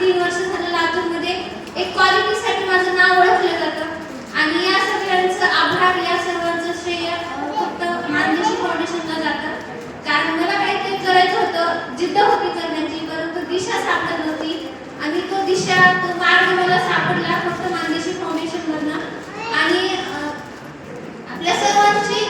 3 वर्ष झालं लातूरमध्ये एक क्वालिटीसाठी माझं नाव ओळखलं जातं आणि या सगळ्यांचं आभार, या सर्वांचं श्रेय फक्त मानदेशी फाउंडेशनला जातं. कारण मला काहीतरी करायचं होतं, जिद्द होती करण्याची, परंतु दिशा सापडत नव्हती आणि तो मार्ग मला सापडला फक्त मानदेशी फाउंडेशनमधनं. आणि आपल्या सर्वांची